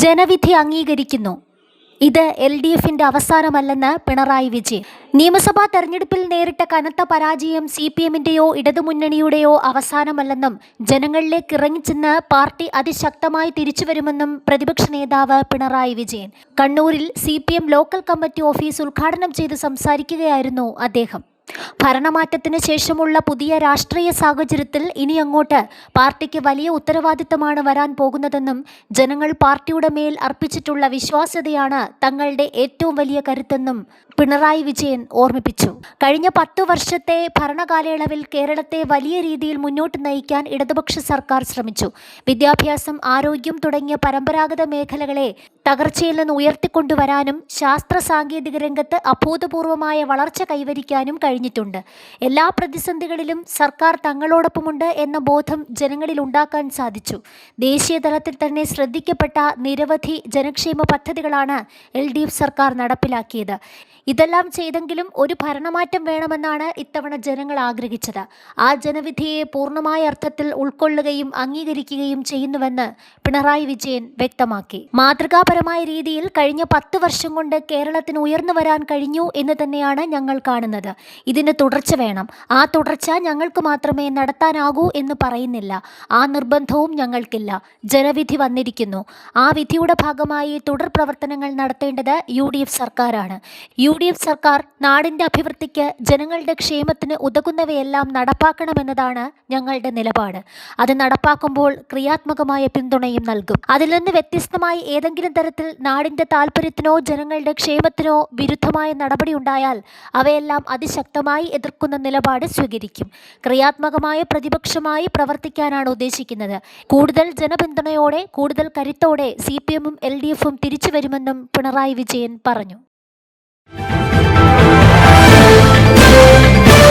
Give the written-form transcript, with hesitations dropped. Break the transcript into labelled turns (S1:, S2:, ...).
S1: ജനവിധി അംഗീകരിക്കുന്നു. ഇത് LDFന്റെ അവസാനമല്ലെന്ന് പിണറായി വിജയൻ. നിയമസഭാ തെരഞ്ഞെടുപ്പിൽ നേരിട്ട കനത്ത പരാജയം CPMന്റെയോ ഇടതുമുന്നണിയുടെയോ അവസാനമല്ലെന്നും ജനങ്ങളിലേക്ക് ഇറങ്ങിച്ചെന്ന് പാർട്ടി അതിശക്തമായി തിരിച്ചുവരുമെന്നും പ്രതിപക്ഷ നേതാവ് പിണറായി വിജയൻ കണ്ണൂരിൽ CPM ലോക്കൽ കമ്മിറ്റി ഓഫീസ് ഉദ്ഘാടനം ചെയ്ത് സംസാരിക്കുകയായിരുന്നു അദ്ദേഹം. ഭരണമാറ്റത്തിന് ശേഷമുള്ള പുതിയ രാഷ്ട്രീയ സാഹചര്യത്തിൽ ഇനി അങ്ങോട്ട് പാർട്ടിക്ക് വലിയ ഉത്തരവാദിത്തമാണ് വരാൻ പോകുന്നതെന്നും ജനങ്ങൾ പാർട്ടിയുടെ മേൽ അർപ്പിച്ചിട്ടുള്ള വിശ്വാസ്യതയാണ് തങ്ങളുടെ ഏറ്റവും വലിയ കരുത്തെന്നും പിണറായി വിജയൻ ഓർമ്മിപ്പിച്ചു. കഴിഞ്ഞ 10 വർഷത്തെ ഭരണകാലയളവിൽ കേരളത്തെ വലിയ രീതിയിൽ മുന്നോട്ട് നയിക്കാൻ ഇടതുപക്ഷ സർക്കാർ ശ്രമിച്ചു. വിദ്യാഭ്യാസം, ആരോഗ്യം തുടങ്ങിയ പരമ്പരാഗത മേഖലകളെ തകർച്ചയിൽ നിന്ന് ഉയർത്തിക്കൊണ്ടുവരാനും ശാസ്ത്ര സാങ്കേതിക രംഗത്ത് അഭൂതപൂർവമായ വളർച്ച കൈവരിക്കാനും കഴിഞ്ഞിട്ടുണ്ട്. എല്ലാ പ്രതിസന്ധികളിലും സർക്കാർ തങ്ങളോടൊപ്പമുണ്ട് എന്ന ബോധം ജനങ്ങളിൽ ഉണ്ടാക്കാൻ സാധിച്ചു. ദേശീയ തലത്തിൽ തന്നെ ശ്രദ്ധിക്കപ്പെട്ട നിരവധി ജനക്ഷേമ പദ്ധതികളാണ് LDF സർക്കാർ നടപ്പിലാക്കിയത്. ഇതെല്ലാം ചെയ്തെങ്കിലും ഒരു ഭരണമാറ്റം വേണമെന്നാണ് ഇത്തവണ ജനങ്ങൾ ആഗ്രഹിച്ചത്. ആ ജനവിധിയെ പൂർണ്ണമായ അർത്ഥത്തിൽ ഉൾക്കൊള്ളുകയും അംഗീകരിക്കുകയും ചെയ്യുന്നുവെന്ന് പിണറായി വിജയൻ വ്യക്തമാക്കി. മാതൃകാപരമായ രീതിയിൽ കഴിഞ്ഞ 10 വർഷം കൊണ്ട് കേരളത്തിന് ഉയർന്നു വരാൻ കഴിഞ്ഞു എന്ന് തന്നെയാണ് ഞങ്ങൾ കാണുന്നത്. ഇതിന് തുടർച്ച വേണം. ആ തുടർച്ച ഞങ്ങൾക്ക് മാത്രമേ നടത്താനാകൂ എന്ന് പറയുന്നില്ല. ആ നിർബന്ധവും ഞങ്ങൾക്കില്ല. ജനവിധി വന്നിരിക്കുന്നു. ആ വിധിയുടെ ഭാഗമായി തുടർ പ്രവർത്തനങ്ങൾ നടത്തേണ്ടത് UDF സർക്കാരാണ്. UDF സർക്കാർ നാടിൻ്റെ അഭിവൃദ്ധിക്ക്, ജനങ്ങളുടെ ക്ഷേമത്തിന് ഉതകുന്നവയെല്ലാം നടപ്പാക്കണമെന്നതാണ് ഞങ്ങളുടെ നിലപാട്. അത് നടപ്പാക്കുമ്പോൾ ക്രിയാത്മകമായ പിന്തുണയും നൽകും. അതിൽ നിന്ന് വ്യത്യസ്തമായി ഏതെങ്കിലും തരത്തിൽ നാടിൻ്റെ താല്പര്യത്തിനോ ജനങ്ങളുടെ ക്ഷേമത്തിനോ വിരുദ്ധമായ നടപടി ഉണ്ടായാൽ അവയെല്ലാം അതിശക്തമായി എതിർക്കുന്ന നിലപാട് സ്വീകരിക്കും. ക്രിയാത്മകമായ പ്രതിപക്ഷമായി പ്രവർത്തിക്കാനാണ് ഉദ്ദേശിക്കുന്നത്. കൂടുതൽ ജനപിന്തുണയോടെ, കൂടുതൽ കരുത്തോടെ CPMും LDFും തിരിച്ചു വരുമെന്നും പിണറായി വിജയൻ പറഞ്ഞു.